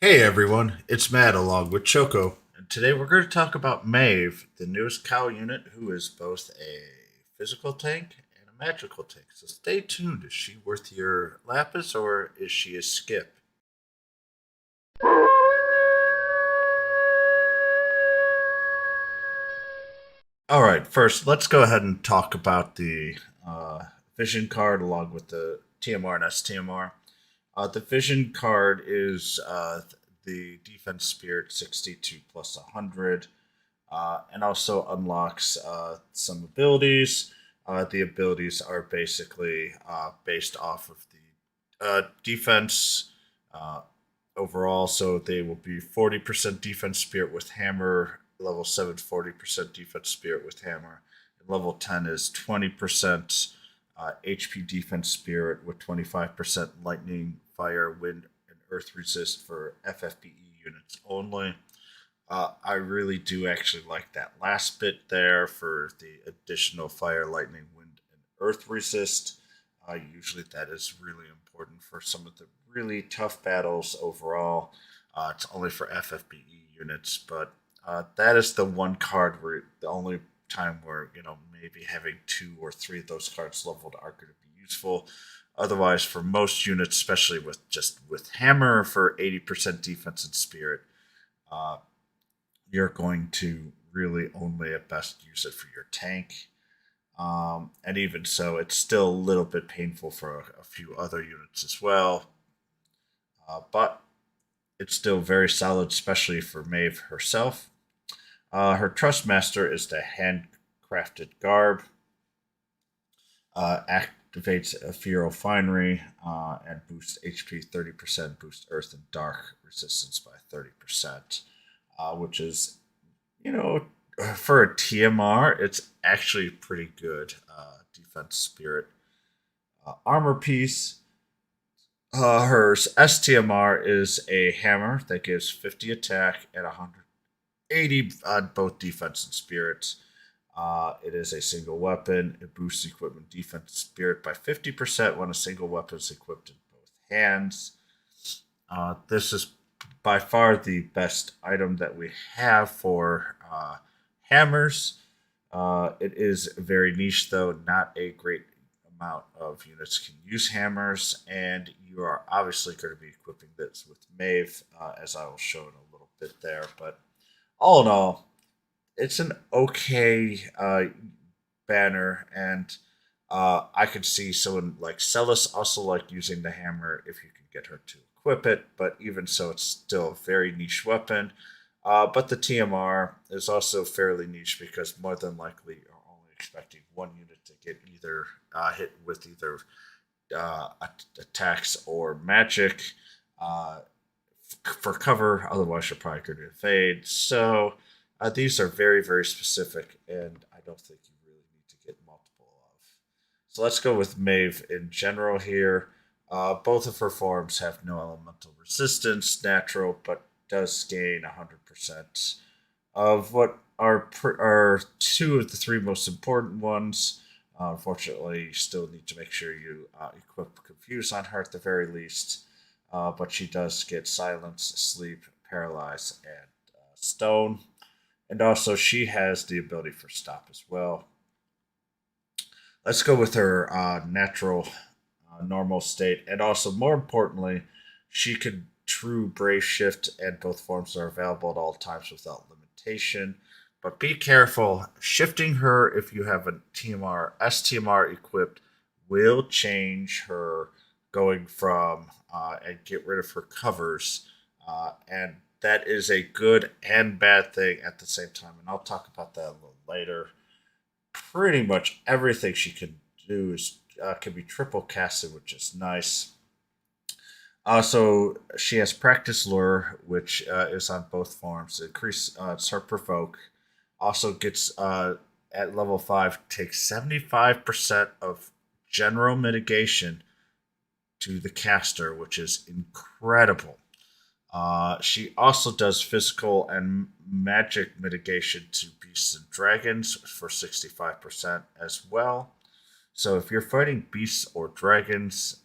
Hey everyone, it's Matt along with Choco, and today we're going to talk about Maeve, the newest cow unit who is both a physical tank and a magical tank. So stay tuned. Is she worth your lapis or is she a skip? All right, first let's go ahead and talk about the vision card along with the TMR and STMR. The vision card is the defense spirit 62 plus 100. And also unlocks some abilities. The abilities are basically based off of the defense uh, overall. So they will be 40% defense spirit with hammer, level 7, 40% defense spirit with hammer. And level 10 is 20% HP defense spirit with 25% lightning, fire, wind, and earth resist for FFBE units only. I really do actually like that last bit there for the additional fire, lightning, wind, and earth resist. Usually, that is really important for some of the really tough battles overall. It's only for FFBE units, but that is the one card where the only time where maybe having two or three of those cards leveled are going to be useful. Otherwise, for most units, especially with hammer for 80% defense and spirit, uh, you're going to really only at best use it for your tank. And even so, it's still a little bit painful for a few other units as well. But it's still very solid, especially for Maeve herself. Her Trustmaster is the handcrafted garb. Activates Ethereal Finery and boosts HP 30%, boosts Earth and Dark resistance by 30%, which is you know, for a TMR, it's actually pretty good defense spirit. Armor piece. Her STMR is a hammer that gives 50 attack and 180 on both defense and spirits. It is a single weapon. It boosts equipment defense and spirit by 50% when a single weapon is equipped in both hands. This is by far the best item that we have for hammers. It is very niche, though. Not a great amount of units can use hammers, and you are obviously going to be equipping this with Maeve, as I will show in a little bit there. But all in all, it's an okay banner, and I could see someone like Celis also like using the hammer if you can get her to equip it. But even so, it's still a very niche weapon. But the TMR is also fairly niche because more than likely you're only expecting one unit to get either hit with either attacks or magic uh, for cover. Otherwise, you're probably going to evade. So these are very, very specific, and I don't think you really need to get multiple of. So let's go with Maeve in general here. Both of her forms have no elemental resistance, natural, but does gain 100% of what are two of the three most important ones. Unfortunately, you still need to make sure you equip Confuse on her at the very least. But she does get Silence, Sleep, Paralyze, and Stone. And also, she has the ability for Stop as well. Let's go with her natural, normal state. And also, more importantly, she can true Brave Shift, and both forms are available at all times without limitation. But be careful. Shifting her, if you have a TMR, STMR equipped, will change her going from and get rid of her covers. And that is a good and bad thing at the same time. And I'll talk about that a little later. Pretty much everything she can do is can be triple casted, which is nice. So she has practice lure, which is on both forms. Increase her provoke. Also gets at level 5 takes 75% of general mitigation to the caster, which is incredible. She also does physical and magic mitigation to beasts and dragons for 65% as well. So if you're fighting beasts or dragons,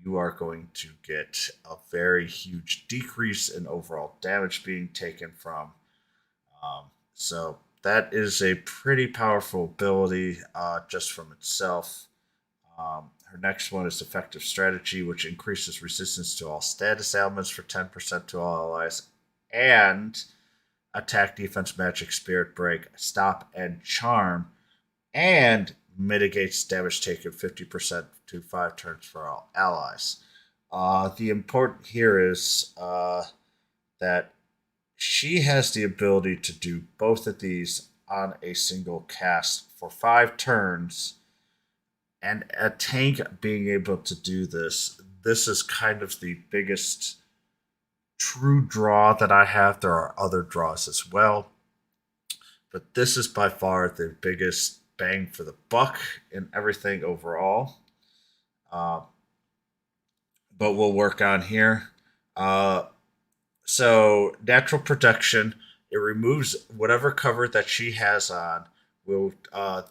you are going to get a very huge decrease in overall damage being taken from. So that is a pretty powerful ability just from itself. Her next one is Effective Strategy, which increases resistance to all status ailments for 10% to all allies, and Attack, Defense, Magic, Spirit Break, Stop, and Charm, and mitigates damage taken 50% to 5 turns for all allies. The important here is that she has the ability to do both of these on a single cast for 5 turns, and a tank being able to do this is kind of the biggest true draw that I have. There are other draws as well, but this is by far the biggest bang for the buck in everything overall. Uh, but we'll work on here. So natural protection, it removes whatever cover that she has on. Will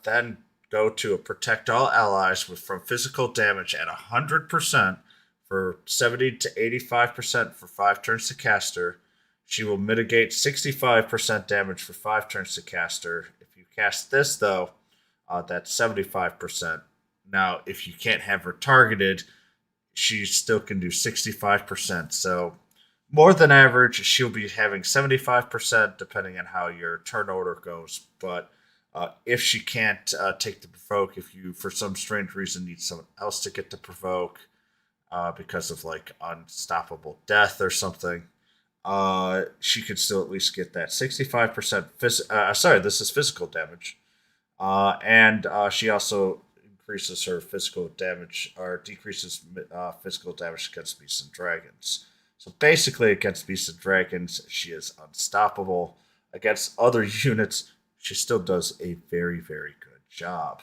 then go to a protect all allies with from physical damage at 100% for 70 to 85% for 5 turns to caster. She will mitigate 65% damage for 5 turns to caster. If you cast this though, that's 75%. Now, if you can't have her targeted, she still can do 65%. So more than average, she'll be having 75% depending on how your turn order goes. But if she can't take the provoke, if you for some strange reason need someone else to get the provoke because of like unstoppable death or something, she could still at least get that 65%. Sorry, this is physical damage. And she also increases her physical damage or decreases physical damage against beasts and dragons. So basically, against beasts and dragons, she is unstoppable. Against other units, she still does a very, very good job.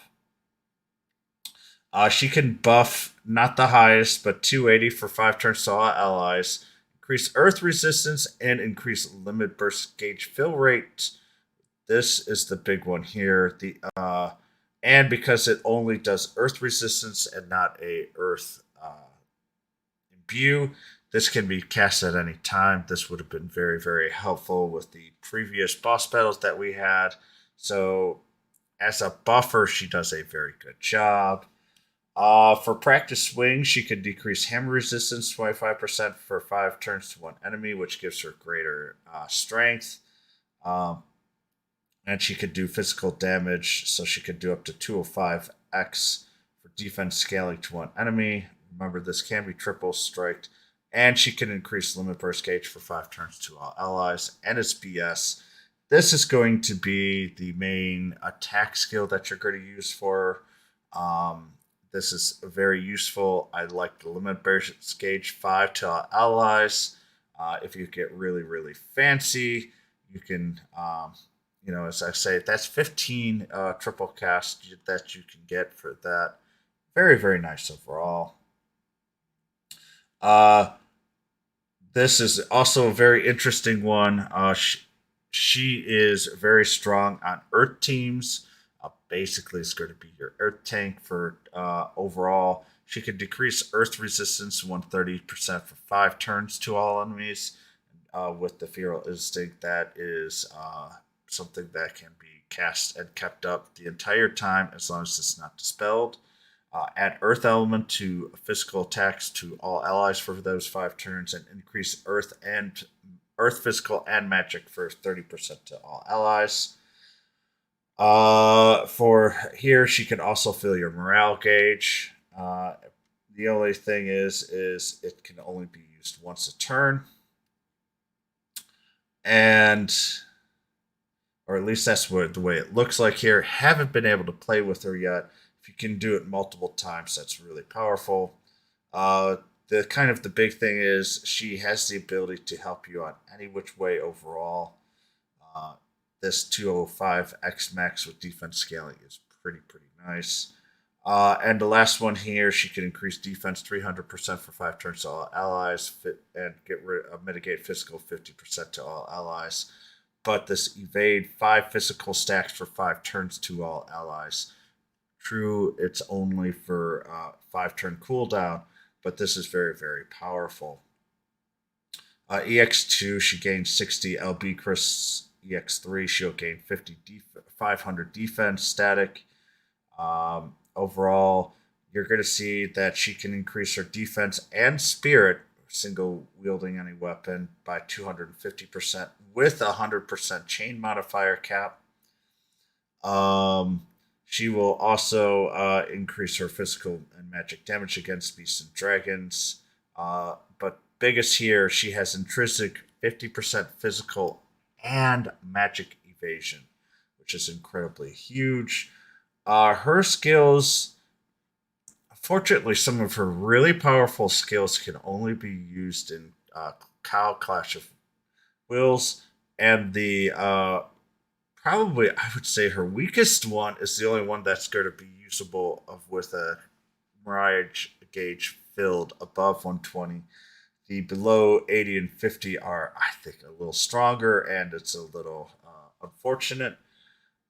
She can buff, not the highest, but 280 for 5 turns to all allies, increase earth resistance, and increase limit burst gauge fill rate. This is the big one here. And because it only does earth resistance and not a earth imbue, this can be cast at any time. This would have been very, very helpful with the previous boss battles that we had. So, as a buffer, she does a very good job. For practice swing, she can decrease hammer resistance 25% for 5 turns to one enemy, which gives her greater strength. And she could do physical damage, so she could do up to 205x for defense scaling to one enemy. Remember, this can be triple striked. And she can increase limit burst gauge for 5 turns to all allies. And it's BS. This is going to be the main attack skill that you're going to use for. This is very useful. I like the limit burst gauge 5 to all allies. If you get really, really fancy, you can, as I say, that's 15 triple cast that you can get for that. Very, very nice overall. This is also a very interesting one. She is very strong on Earth teams. Basically, it's going to be your Earth tank for overall. She can decrease Earth resistance 130% for 5 turns to all enemies. With the Feral Instinct, that is something that can be cast and kept up the entire time as long as it's not dispelled. Add Earth Element to physical attacks to all allies for those 5 turns, and increase Earth physical and magic for 30% to all allies. For here, she can also fill your morale gauge. The only thing is it can only be used once a turn, and or at least that's the way it looks like here. Haven't been able to play with her yet. If you can do it multiple times, that's really powerful. The big thing is she has the ability to help you on any which way overall. This 205 X max with defense scaling is pretty nice. And the last one here, she can increase defense 300% for 5 turns to all allies, and mitigate physical 50% to all allies. But this evade 5 physical stacks for 5 turns to all allies. True, it's only for 5-turn cooldown. but this is very, very powerful. EX2, she gains 60 LB Chris. EX3, she'll gain 500 defense static. Overall, you're going to see that she can increase her defense and spirit, single wielding any weapon, by 250% with a 100% chain modifier cap. Um, she will also increase her physical and magic damage against beasts and dragons. But biggest here, she has intrinsic 50% physical and magic evasion, which is incredibly huge. Her skills, fortunately, some of her really powerful skills can only be used in Cow Clash of Wills, and the probably I would say her weakest one is the only one that's going to be usable of with a Mirage gauge filled above 120. The below 80 and 50 are, I think, a little stronger, and it's a little unfortunate.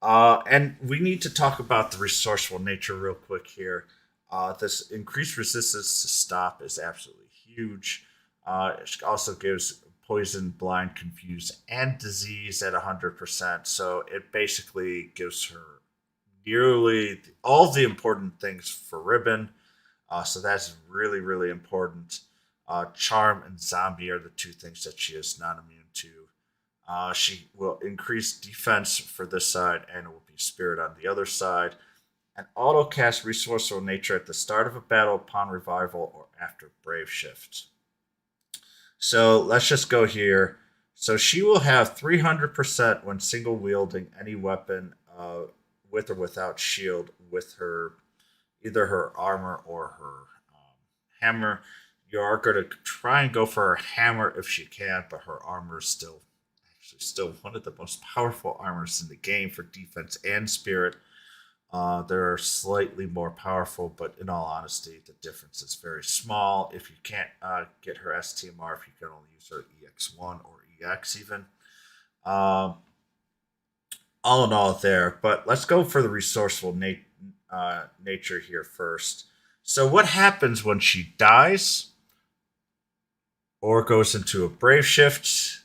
And we need to talk about the resourceful nature real quick here. This increased resistance to stop is absolutely huge. It also gives poison, blind, confuse, and disease at 100%. So it basically gives her nearly all the important things for Ribbon. So that's really, really important. Charm and Zombie are the two things that she is not immune to. She will increase defense for this side, and it will be Spirit on the other side. And auto cast Resourceful Nature at the start of a battle, upon revival, or after Brave Shift. So let's just go here. So she will have 300% when single wielding any weapon with or without shield with her, either her armor or her hammer. You are going to try and go for her hammer if she can, but her armor is still one of the most powerful armors in the game for defense and spirit. They're slightly more powerful, but in all honesty, the difference is very small. If you can't get her STMR, if you can only use her EX1 or EX even. All in all, there. But let's go for the resourceful nature here first. So, what happens when she dies or goes into a brave shift?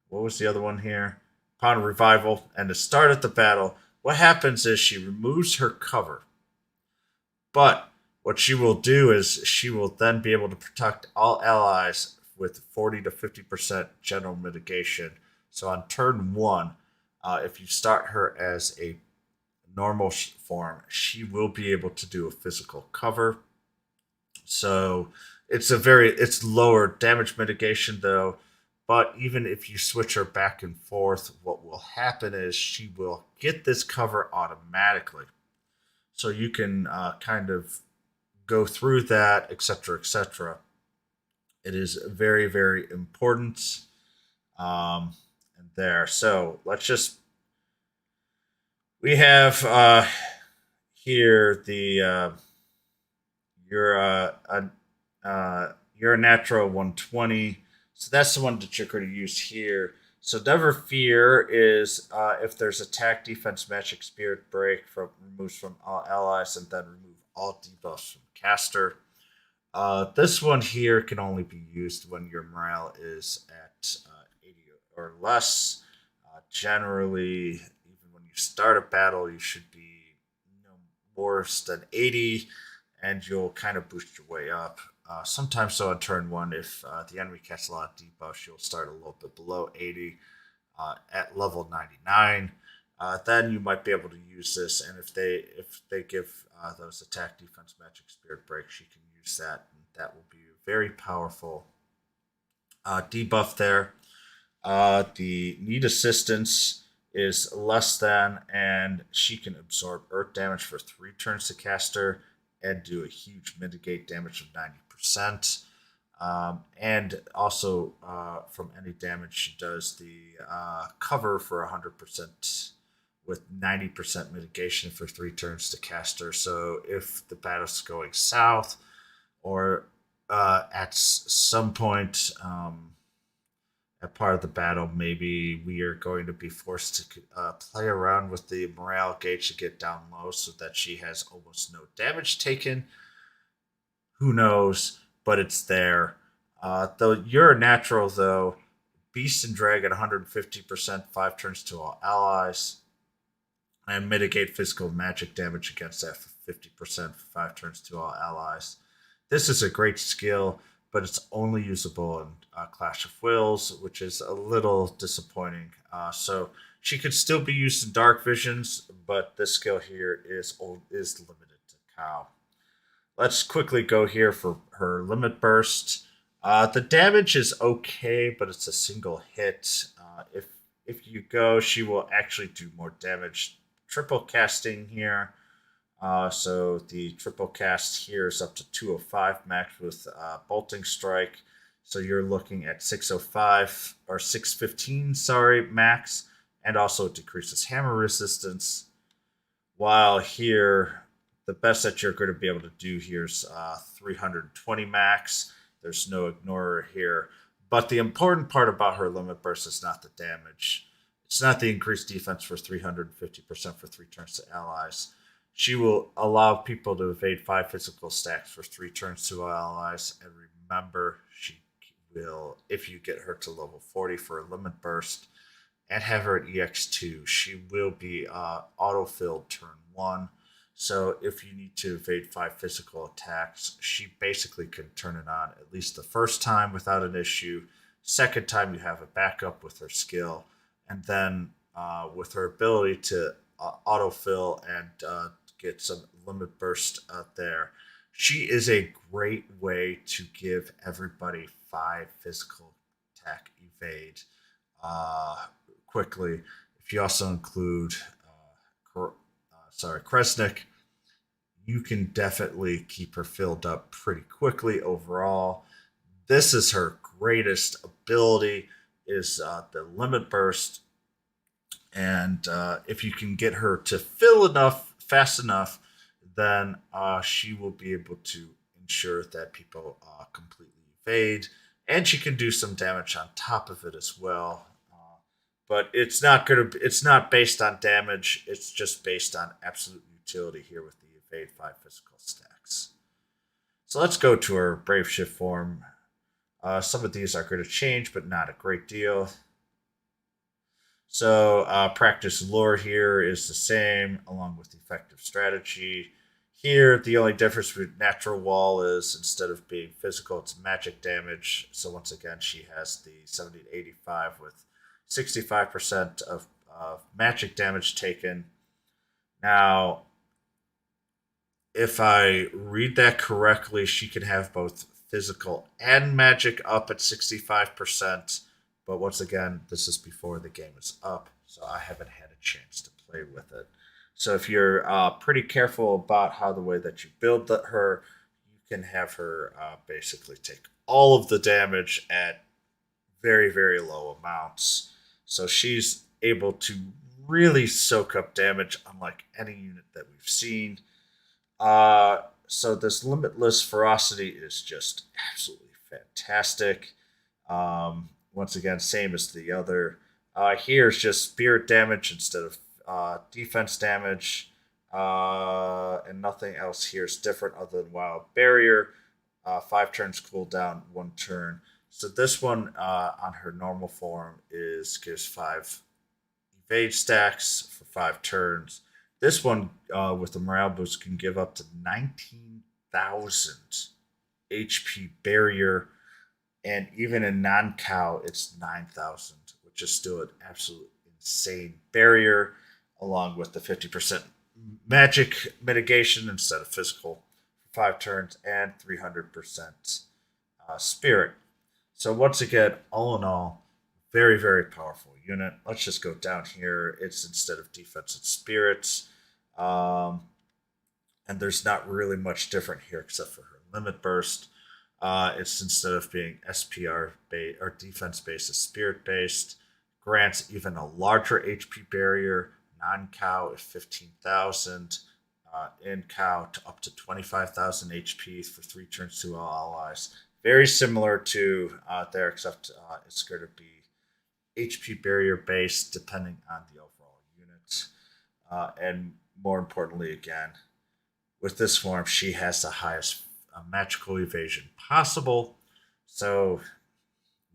What was the other one here? Upon revival and to start at the battle, what happens is she removes her cover. But what she will do is she will then be able to protect all allies with 40 to 50% general mitigation. So on turn one, if you start her as a normal form, she will be able to do a physical cover. So it's lower damage mitigation though. But even if you switch her back and forth, what will happen is she will get this cover automatically. So you can kind of go through that, etc., etc. It is very, very important. And there. So let's just. We have here the you're a natural 120. So that's the one that you're going to use here. So Never Fear is if there's attack, defense, magic, spirit, break from removes from all allies, and then remove all debuffs from caster. This one here can only be used when your morale is at 80 or less. Generally, even when you start a battle, you should be worse than 80, and you'll kind of boost your way up. Sometimes so on turn one, if the enemy catches a lot of debuffs, you'll start a little bit below 80 at level 99. Then you might be able to use this, and if they give those attack, defense, magic, spirit breaks, you can use that, and that will be a very powerful debuff there. The need assistance is less than, and she can absorb earth damage for 3 turns to caster and do a huge mitigate damage of 90%. And also from any damage, she does the cover for 100% with 90% mitigation for 3 turns to caster. So if the battle's going south or at some point at part of the battle, maybe we are going to be forced to play around with the morale gauge to get down low so that she has almost no damage taken. Who knows? But it's there. Though you're a natural, though. Beast and Dragon 150%, 5 turns to all allies. And mitigate physical magic damage against that for 50% for 5 turns to all allies. This is a great skill, but it's only usable in Clash of Wills, which is a little disappointing. So she could still be used in Dark Visions, but this skill here is limited to Cow. Let's quickly go here for her Limit Burst. The damage is okay, but it's a single hit. If you go, she will actually do more damage. Triple casting here. So the triple cast here is up to 205 max with bolting strike. So you're looking at 605 or 615, sorry, max, and also it decreases hammer resistance. While here, the best that you're going to be able to do here is 320 max. There's no ignorer here. But the important part about her limit burst is not the damage. It's not the increased defense for 350% for 3 turns to allies. She will allow people to evade 5 physical stacks for 3 turns to allies. And remember, she will, if you get her to level 40 for a limit burst and have her at EX2, she will be auto-filled turn 1. So if you need to evade 5 physical attacks, she basically can turn it on at least the first time without an issue. Second time, you have a backup with her skill. And then with her ability to autofill and get some limit burst out there, she is a great way to give everybody 5 physical attack evade quickly. If you also include Kresnik, you can definitely keep her filled up pretty quickly overall. This is her greatest ability is the limit burst. And if you can get her to fill enough fast enough, then she will be able to ensure that people completely evade. And she can do some damage on top of it as well. But it's not based on damage. It's just based on absolute utility here with the evade 5 physical stacks. So let's go to our Brave Shift form. Some of these are going to change, but not a great deal. So practice lore here is the same, along with effective strategy. Here, the only difference with natural wall is instead of being physical, it's magic damage. So once again, she has the 70 to 85 with 65% of magic damage taken. Now, if I read that correctly, she can have both physical and magic up at 65%. But once again, this is before the game is up, so I haven't had a chance to play with it. So if you're pretty careful about how the way that you build her, you can have her basically take all of the damage at very, very low amounts. So she's able to really soak up damage unlike any unit that we've seen. So this limitless ferocity is just absolutely fantastic. Once again, same as the other. Here's just spirit damage instead of defense damage. And nothing else here is different other than Wild Barrier. 5 turns cooldown, 1 turn. So this one on her normal form gives 5 evade stacks for 5 turns. This one with the morale boost can give up to 19,000 HP barrier, and even in non-cow, it's 9,000, which is still an absolute insane barrier, along with the 50% magic mitigation instead of physical for 5 turns, and 300% spirit. So once again, all in all, very, very powerful unit. Let's just go down here. It's instead of defense, it's spirits. And there's not really much different here except for her limit burst. It's instead of being SPR based or defense based, it's spirit based. Grants even a larger HP barrier. Non-cow is 15,000. In cow to up to 25,000 HP for 3 turns to all allies. Very similar to there, except it's going to be HP barrier based depending on the overall unit. And more importantly, again, with this form, she has the highest a magical evasion possible. So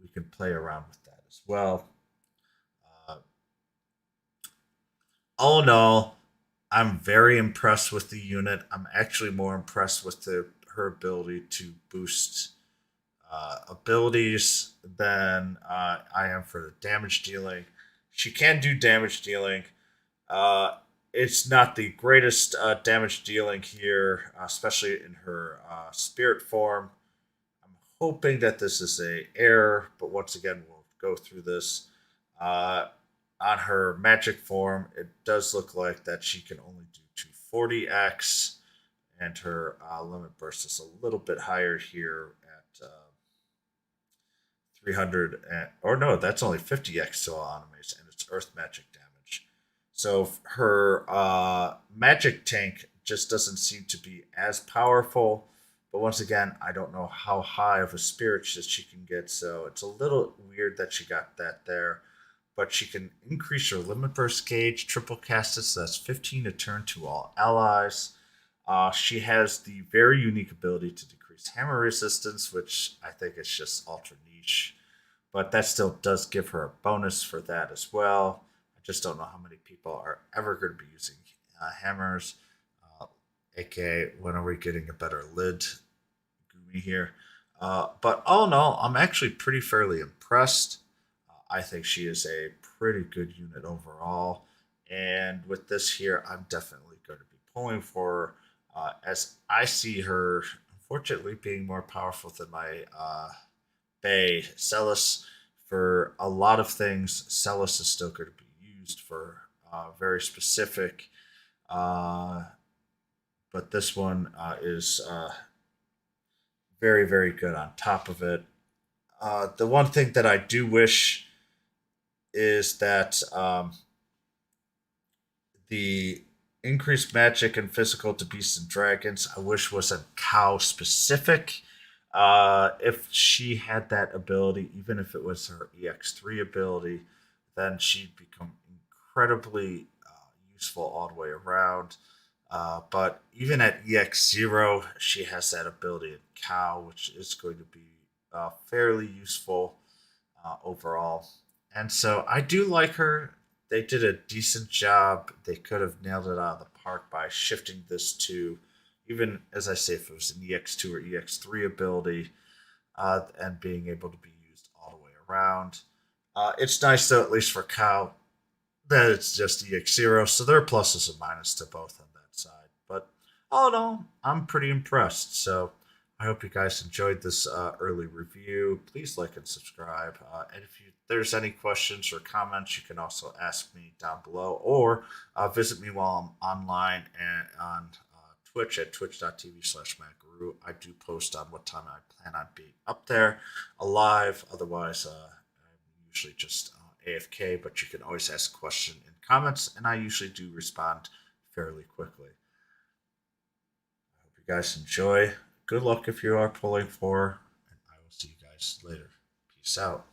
we can play around with that as well. Uh, all in all, I'm very impressed with the unit. I'm actually more impressed with her ability to boost abilities than I am for the damage dealing. She can do damage dealing. Uh, it's not the greatest damage dealing here, especially in her spirit form. I'm hoping that this is a error, but once again, we'll go through this. Uh, on her magic form, it does look like that she can only do 240x, and her limit burst is a little bit higher here at 300. Or no, that's only 50x to all enemies, and it's earth magic damage. So her magic tank just doesn't seem to be as powerful. But once again, I don't know how high of a spirit she can get, so it's a little weird that she got that there. But she can increase her limit burst gauge, triple cast it, so that's 15 to turn to all allies. She has the very unique ability to decrease hammer resistance, which I think is just ultra niche. But that still does give her a bonus for that as well. I just don't know how many people are ever going to be using hammers. Uh, AKA, when are we getting a better lid? Gumi here. But all in all, I'm actually pretty fairly impressed. I think she is a pretty good unit overall. And with this here, I'm definitely going to be pulling for her, as I see her, unfortunately, being more powerful than my Bay Celis. For a lot of things, Celis is still going to be used for very specific. Uh, but this one is very, very good on top of it. The one thing that I do wish is that the increased magic and physical to beasts and dragons, I wish wasn't cow specific. If she had that ability, even if it was her EX3 ability, then she'd become incredibly useful all the way around. But even at EX0, she has that ability in cow, which is going to be fairly useful overall. And so I do like her. They did a decent job. They could have nailed it out of the park by shifting this to, even as I say, if it was an EX2 or EX3 ability, and being able to be used all the way around. It's nice, though, at least for Cow, that it's just EX0, so there are pluses and minuses to both on that side. But all in all, I'm pretty impressed. So I hope you guys enjoyed this early review. Please like and subscribe. And if there's any questions or comments, you can also ask me down below, or visit me while I'm online and on Twitch at twitch.tv/Madgarou. I do post on what time I plan on being up there alive. Otherwise, I'm usually just AFK, but you can always ask a question in comments, and I usually do respond fairly quickly. I hope you guys enjoy. Good luck if you are pulling for, and I will see you guys later. Peace out.